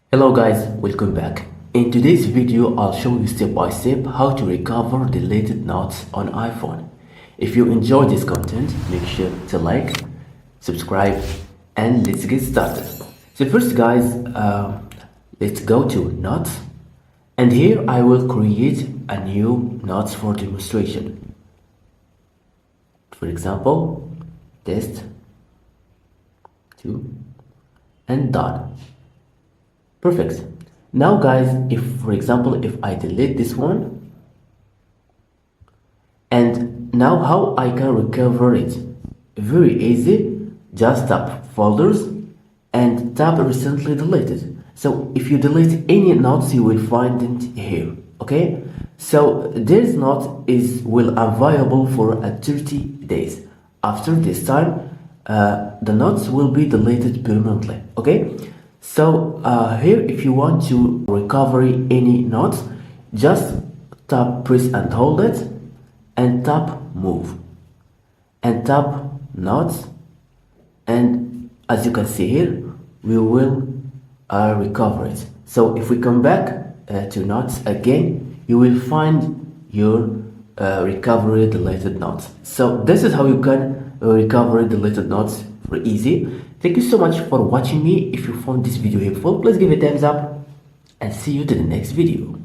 Hello guys, welcome back. In today's video, I'll show you step by step how to recover deleted notes on iPhone. If you enjoy this content, make sure to like, subscribe, and let's get started. So first guys, let's go to notes, and here I will create a new notes for demonstration. For example, test 2 and done. Perfect. Now guys, if for example if I delete this one, and now how I can recover it? Very easy. Just tap folders and tap recently deleted. So if you delete any notes, you will find it here. Okay, so this note will available for 30 days. After this time, the notes will be deleted permanently. Okay, so here if you want to recover any notes, just press and hold it and tap move and tap notes, and as you can see here we will recover it. So if we come back to notes again, you will find your recovery deleted notes. So this is how you can recover deleted notes for easy. Thank you so much for watching me. If you found this video helpful, please give it a thumbs up and see you to the next video.